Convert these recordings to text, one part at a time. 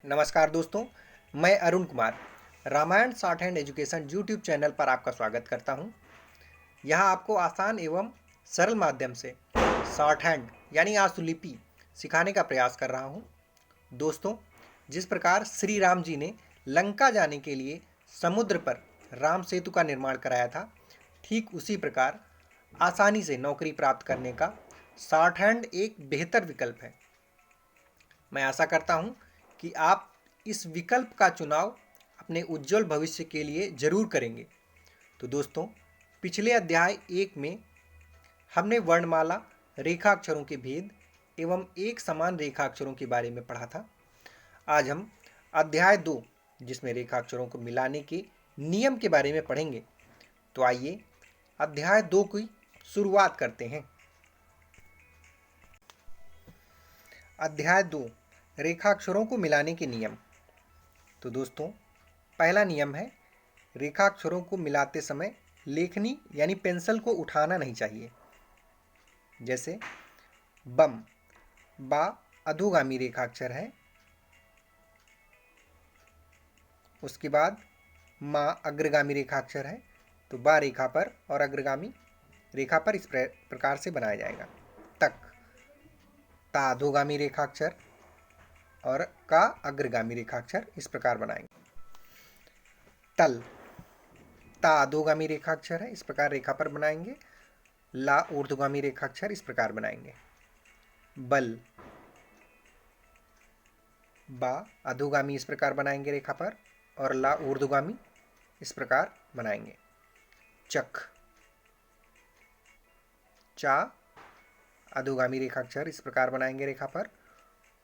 नमस्कार दोस्तों, मैं Arun Kumar Ramayan shorthand education YouTube channel पर आपका स्वागत करता हूं। यहां आपको आसान एवं सरल माध्यम से शॉर्ट हैंड यानी आशुलिपि सिखाने का प्रयास कर रहा हूं। दोस्तों, जिस प्रकार श्री राम जी ने लंका जाने के लिए समुद्र पर राम सेतु का निर्माण कराया था, ठीक उसी प्रकार आसानी से नौकरी प्राप्त करने का शॉर्ट हैंड एक बेहतर विकल्प है। मैं आशा करता हूं कि आप इस विकल्प का चुनाव अपने उज्जवल भविष्य के लिए जरूर करेंगे। तो दोस्तों, पिछले अध्याय 1 में हमने वर्णमाला, रेखाक्षरों के भेद एवं एक समान रेखाक्षरों के बारे में पढ़ा था। आज हम अध्याय 2, जिसमें रेखाक्षरों को मिलाने के नियम के बारे में पढ़ेंगे। तो आइए अध्याय 2 की शुरुआत करते हैं। अध्याय 2, रेखाक्षरों को मिलाने के नियम। तो दोस्तों, पहला नियम है, रेखाक्षरों को मिलाते समय लेखनी यानी पेंसिल को उठाना नहीं चाहिए। जैसे बम, बा अधोगामी रेखाक्षर है। उसके बाद मा अग्रगामी रेखाक्षर है, तो बा रेखा पर और अग्रगामी रेखा पर इस प्रकार से बनाया जाएगा। तक, ता अधोगामी रेखाक्षर और का अग्रगामी रेखाक्षर इस प्रकार बनाएंगे। तल, ता अधोगामी रेखाक्षर है, इस प्रकार रेखा पर बनाएंगे। ला ऊर्ध्वगामी रेखाक्षर इस प्रकार बनाएंगे। बल, बा अधोगामी इस प्रकार बनाएंगे रेखा पर और ला ऊर्ध्वगामी इस प्रकार बनाएंगे। चक, चा अधोगामी रेखाक्षर इस प्रकार बनाएंगे रेखा पर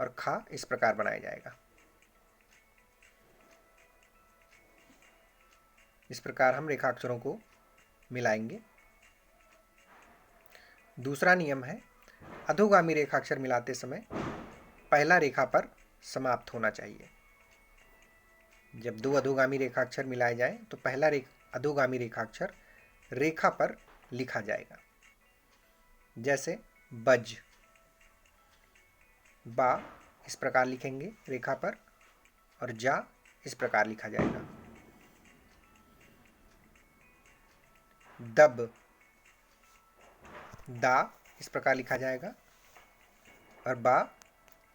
और खा इस प्रकार बनाया जाएगा। इस प्रकार हम रेखाक्षरों को मिलाएंगे। दूसरा नियम है, अधोगामी रेखाक्षर मिलाते समय पहला रेखा पर समाप्त होना चाहिए। जब दो अधोगामी रेखाक्षर मिलाए जाएं तो पहला अधोगामी रेखाक्षर रेखा पर लिखा जाएगा। जैसे बज, बा इस प्रकार लिखेंगे रेखा पर और जा इस प्रकार लिखा जाएगा। दब, दा इस प्रकार लिखा जाएगा और बा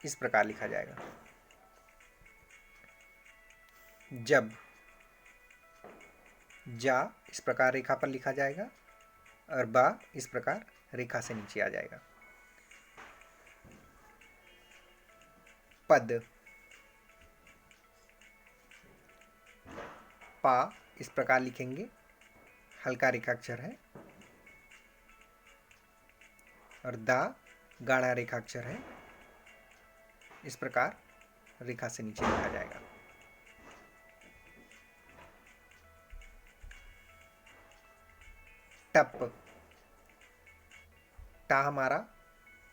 इस प्रकार लिखा जाएगा। जब, जा इस प्रकार रेखा पर लिखा जाएगा और बा इस प्रकार रेखा से नीचे आ जाएगा। पद, पा इस प्रकार लिखेंगे, हल्का रेखाक्षर है और दा गाढ़ा रेखाक्षर है, इस प्रकार रेखा से नीचे लिखा जाएगा। टप, टा हमारा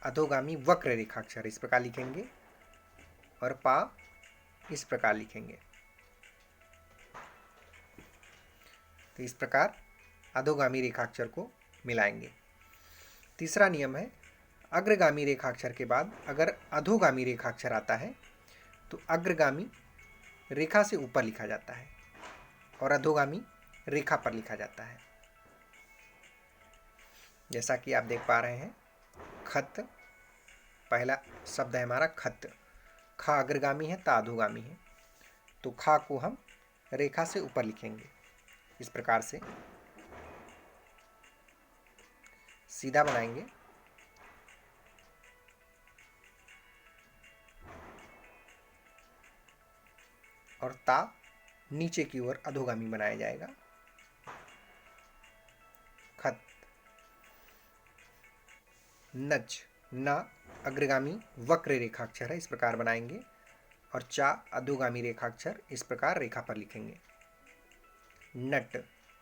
अधोगामी वक्र रेखाक्षर इस प्रकार लिखेंगे और पा इस प्रकार लिखेंगे। तो इस प्रकार अधोगामी रेखाक्षर को मिलाएंगे। तीसरा नियम है, अग्रगामी रेखाक्षर के बाद अगर अधोगामी रेखाक्षर आता है तो अग्रगामी रेखा से ऊपर लिखा जाता है और अधोगामी रेखा पर लिखा जाता है। जैसा कि आप देख पा रहे हैं, खत पहला शब्द है हमारा खत, खा अग्रगामी है, ता अधोगामी है, तो खा को हम रेखा से ऊपर लिखेंगे। इस प्रकार से सीधा बनाएंगे और ता नीचे की ओर अधोगामी बनाया जाएगा। खत, नच, ना अग्रगामी वक्र रेखाक्षर है, इस प्रकार बनाएंगे और चा अधोगामी रेखाक्षर इस प्रकार रेखा पर लिखेंगे। नट,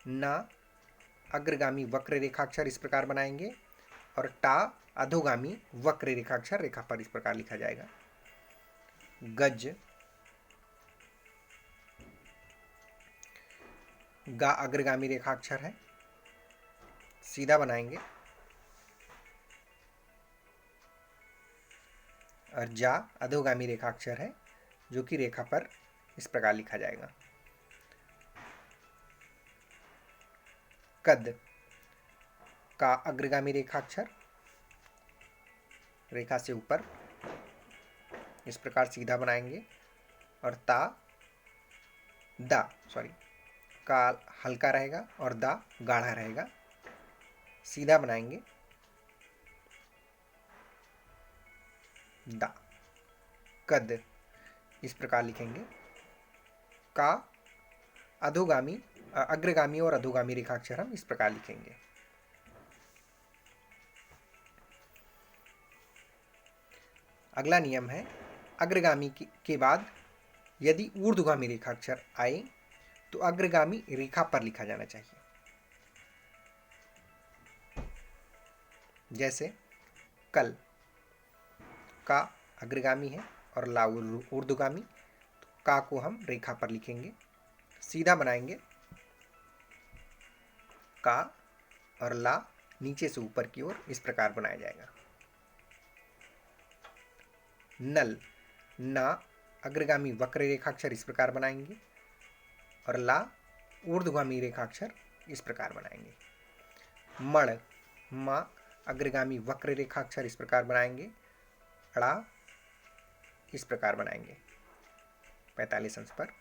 ना अग्रगामी वक्र रेखाक्षर इस प्रकार बनाएंगे और टा अधोगामी वक्र रेखाक्षर रेखा पर इस प्रकार लिखा जाएगा। गज, गा अग्रगामी रेखाक्षर है, सीधा बनाएंगे और जा अधोगामी रेखाक्षर है, जो कि रेखा पर इस प्रकार लिखा जाएगा। कद का अग्रगामी रेखाक्षर रेखा से ऊपर इस प्रकार सीधा बनाएंगे, और का हल्का रहेगा और दा गाढ़ा रहेगा। सीधा बनाएंगे दा। कद इस प्रकार लिखेंगे। का अग्रगामी और अधोगामी रेखाक्षर हम इस प्रकार लिखेंगे। अगला नियम है, अग्रगामी के बाद यदि ऊर्ध्वगामी रेखाक्षर आए तो अग्रगामी रेखा पर लिखा जाना चाहिए। जैसे कल का अग्रगामी है और ला ऊर्ध्वगामी, तो का को हम रेखा पर लिखेंगे। सीधा बनाएंगे का और ला नीचे से ऊपर की ओर इस प्रकार बनाया जाएगा। नल ना अग्रगामी वक्र रेखाक्षर इस प्रकार बनाएंगे, और ला ऊर्ध्वगामी रेखाक्षर इस प्रकार बनाएंगे। मण मा अग्रगामी वक्र रेखाक्षर इस प्रकार बनाएंगे, अड़ा इस प्रकार बनाएंगे 45 अंश पर।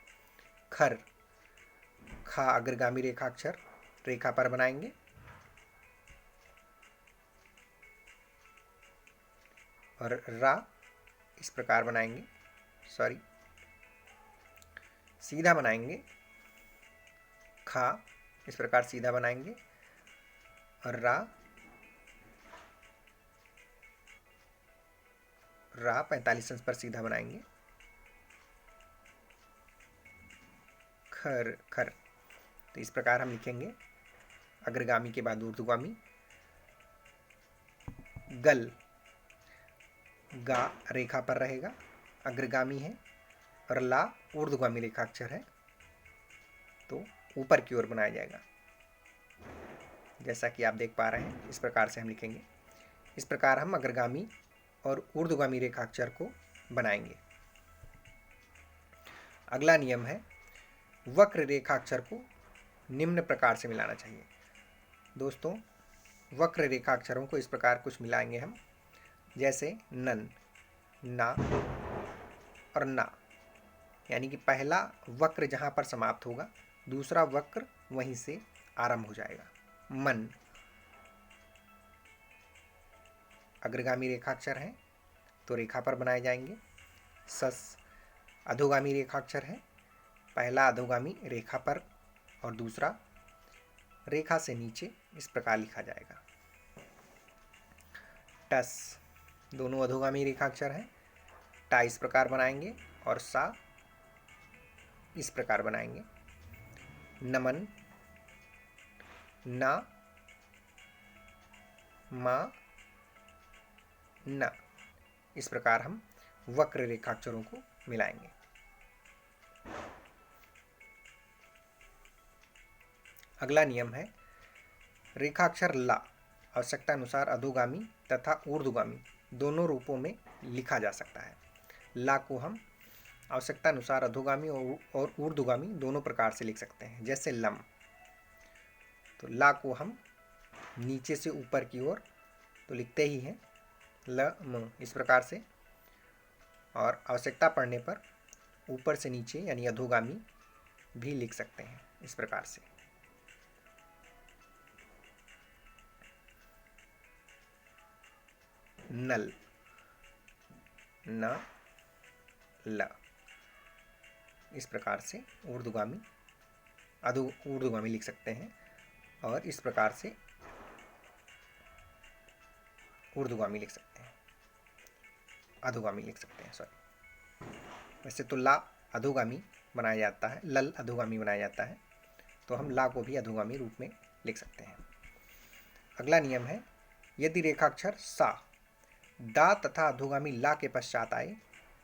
खर खा अग्रगामी रेखाक्षर रेखा पर बनाएंगे, और रा इस प्रकार बनाएंगे, सीधा बनाएंगे। खा इस प्रकार सीधा बनाएंगे, और रा 45 अंश पर सीधा बनाएंगे। खर खर, तो इस प्रकार हम लिखेंगे अग्रगामी के बाद ऊर्ध्वगामी। गल गा रेखा पर रहेगा, अग्रगामी है, और ला ऊर्ध्वगामी रेखाक्षर है, तो ऊपर की ओर बनाया जाएगा। जैसा कि आप देख पा रहे हैं, इस प्रकार से हम लिखेंगे। इस प्रकार हम अग्रगामी और ऊर्ध्वगामी रेखाक्षर को बनाएंगे। अगला नियम है, वक्र रेखाक्षर को निम्न प्रकार से मिलाना चाहिए। दोस्तों, वक्र रेखाक्षरों को इस प्रकार कुछ मिलाएंगे हम, जैसे नन, ना और ना, यानी कि पहला वक्र जहां पर समाप्त होगा दूसरा वक्र वहीं से आरंभ हो जाएगा। मन अग्रगामी रेखाक्षर है तो रेखा पर बनाए जाएंगे। सस अधोगामी रेखाक्षर है, पहला अधोगामी रेखा पर और दूसरा रेखा से नीचे इस प्रकार लिखा जाएगा। टस दोनों अधोगामी रेखाक्षर हैं, टा इस प्रकार बनाएंगे और सा इस प्रकार बनाएंगे। नमन ना मा ना, इस प्रकार हम वक्र रेखाक्षरों को मिलाएंगे। अगला नियम है, रेखाक्षर ला आवश्यकता अनुसार अधोगामी तथा ऊर्ध्वगामी दोनों रूपों में लिखा जा सकता है। ला को हम आवश्यकता अनुसार अधोगामी और ऊर्ध्वगामी दोनों प्रकार से लिख सकते हैं। जैसे लम, तो ला को हम नीचे से ऊपर की ओर तो लिखते ही हैं ल म इस प्रकार से, और आवश्यकता पड़ने पर ऊपर से नीचे यानी अधोगामी भी लिख सकते हैं इस प्रकार से। नल न ल, इस प्रकार से ऊर्ध्वगामी ऊर्ध्वगामी लिख सकते हैं, और इस प्रकार से ऊर्ध्वगामी लिख सकते हैं, अधोगामी लिख सकते हैं। वैसे तो ला अधोगामी बनाया जाता है, लल अधोगामी बनाया जाता है, तो हम ला को भी अधोगामी रूप में लिख सकते हैं। अगला नियम है, यदि रेखाक्षर सा दा तथा अधोगामी ला के पश्चात आए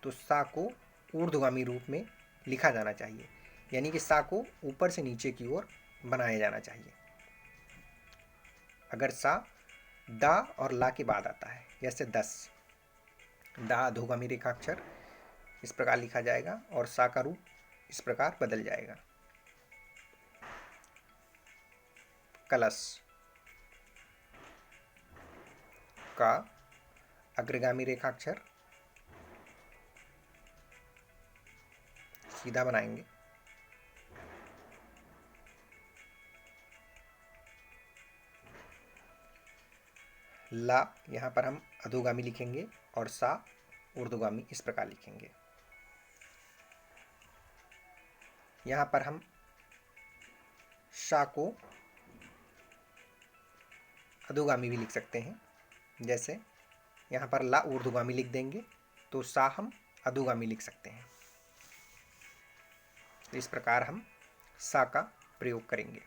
तो सा को ऊर्ध्वगामी रूप में लिखा जाना चाहिए, यानी कि सा को ऊपर से नीचे की ओर बनाया जाना चाहिए। अगर सा दा और ला के बाद आता है, जैसे 10, दा अधोगामी रेखाक्षर, इस प्रकार लिखा जाएगा और सा का रूप इस प्रकार बदल जाएगा। कलश का अग्रगामी रेखाक्षर सीधा बनाएंगे। ला यहाँ पर हम अधोगामी लिखेंगे और सा ऊर्ध्वगामी इस प्रकार लिखेंगे। यहाँ पर हम शा को अधोगामी भी लिख सकते हैं। जैसे यहाँ पर ला ऊर्ध्वगामी लिख देंगे तो सा हम अधोगामी लिख सकते हैं। तो इस प्रकार हम सा का प्रयोग करेंगे।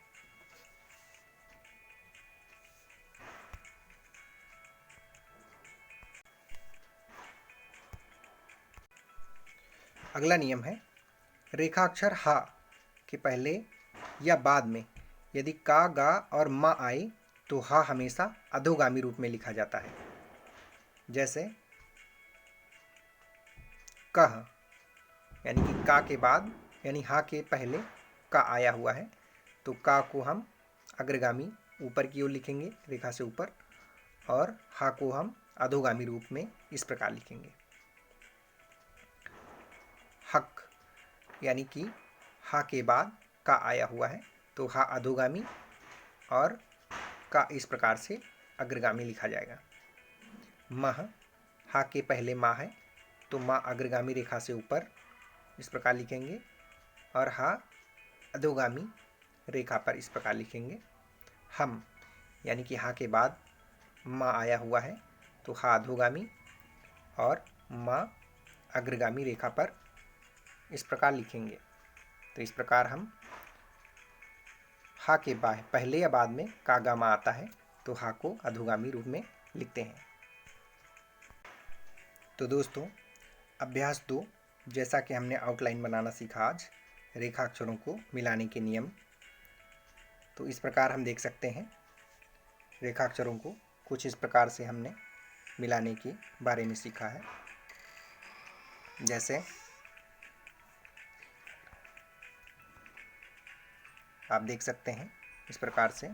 अगला नियम है रेखाक्षर हा के पहले या बाद में यदि का, गा और मा आए तो हा हमेशा अधोगामी रूप में लिखा जाता है। जैसे कह, यानी कि का के बाद यानी हा के पहले का आया हुआ है तो का को हम अग्रगामी ऊपर की ओर लिखेंगे रेखा से ऊपर, और हा को हम अधोगामी रूप में इस प्रकार लिखेंगे। हक, यानी कि हा के बाद का आया हुआ है तो हा अधोगामी और का इस प्रकार से अग्रगामी लिखा जाएगा। मह, हा के पहले मा है तो मा अग्रगामी रेखा से ऊपर इस प्रकार लिखेंगे और हा अधोगामी रेखा पर इस प्रकार लिखेंगे। हम, यानी कि हा के बाद मा आया हुआ है तो हा अधोगामी और मा अग्रगामी रेखा पर इस प्रकार लिखेंगे। तो इस प्रकार हम हा के बाद पहले या बाद में का, गा, मा आता है तो हा को अधोगामी रूप में लिखते हैं। तो दोस्तों, अभ्यास 2, जैसा कि हमने आउटलाइन बनाना सीखा आज, रेखाक्षरों को मिलाने के नियम। तो इस प्रकार हम देख सकते हैं रेखाक्षरों को कुछ इस प्रकार से हमने मिलाने के बारे में सीखा है। जैसे आप देख सकते हैं इस प्रकार से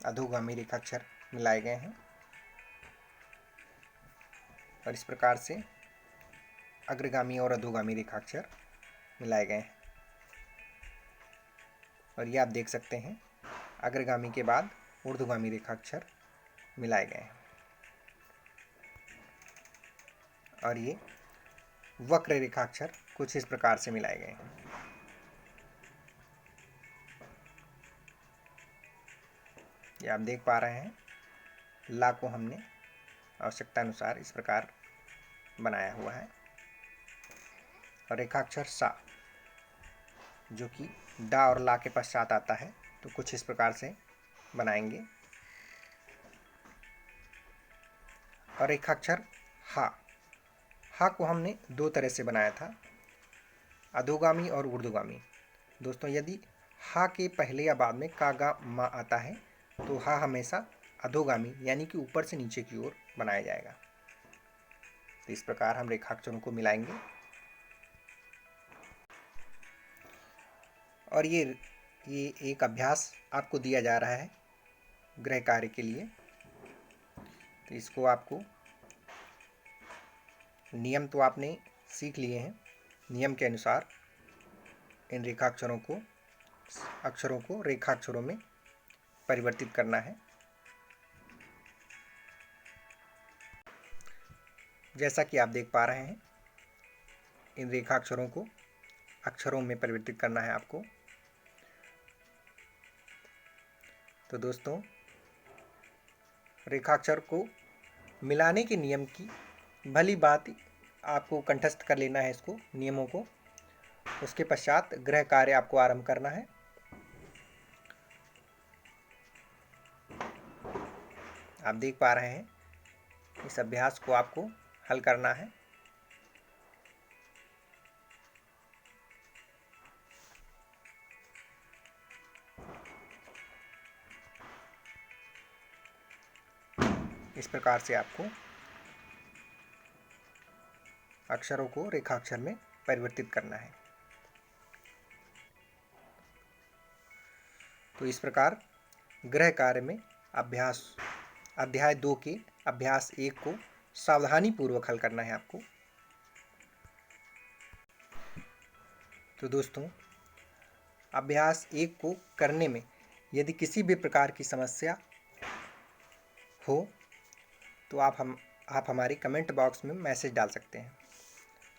अधोगामी रेखाक्षर मिलाए गए हैं और इस प्रकार से अग्रगामी और अधोगामी रेखाक्षर मिलाए गए हैं। और ये आप देख सकते हैं अग्रगामी के बाद ऊर्ध्वगामी रेखाक्षर मिलाए गए हैं। और ये वक्र रेखाक्षर कुछ इस प्रकार से मिलाए गए हैं। ये आप देख पा रहे हैं ला को हमने आवश्यकता अनुसार इस प्रकार बनाया हुआ है। और रेखाक्षर सा जो कि डा और ला के पश्चात आता है तो कुछ इस प्रकार से बनाएंगे। और रेखाक्षर हा, हा को हमने दो तरह से बनाया था, अधोगामी और ऊर्ध्वगामी। दोस्तों, यदि हा के पहले या बाद में का, गा, मा आता है तो हा हमेशा अधोगामी यानी कि ऊपर से नीचे की ओर बनाया जाएगा। तो इस प्रकार हम रेखाक्षरों को मिलाएंगे। और ये एक अभ्यास आपको दिया जा रहा है गृह कार्य के लिए। तो इसको आपको नियम तो आपने सीख लिए हैं, नियम के अनुसार इन रेखाक्षरों को अक्षरों को रेखाक्षरों में परिवर्तित करना है। जैसा कि आप देख पा रहे हैं इन रेखाक्षरों को अक्षरों में परिवर्तित करना है आपको। तो दोस्तों, रेखाक्षर को मिलाने के नियम की भली बात आपको कंठस्थ कर लेना है इसको, नियमों को। उसके पश्चात गृह कार्य आपको आरंभ करना है। आप देख पा रहे हैं इस अभ्यास को आपको हल करना है। इस प्रकार से आपको अक्षरों को रेखाक्षर में परिवर्तित करना है। तो इस प्रकार गृह कार्य में अध्याय 2 के अभ्यास 1 को सावधानी पूर्वक हल करना है आपको। तो दोस्तों, अभ्यास 1 को करने में यदि किसी भी प्रकार की समस्या हो तो आप हमारे कमेंट बॉक्स में मैसेज डाल सकते हैं।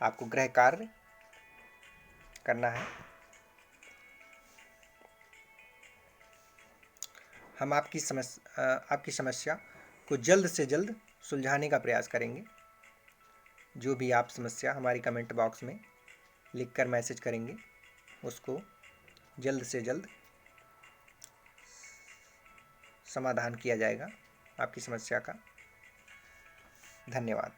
आपको गृह कार्य करना है। हम आपकी समस्या को जल्द से जल्द सुलझाने का प्रयास करेंगे। जो भी आप समस्या हमारी कमेंट बॉक्स में लिखकर मैसेज करेंगे उसको जल्द से जल्द समाधान किया जाएगा आपकी समस्या का। धन्यवाद।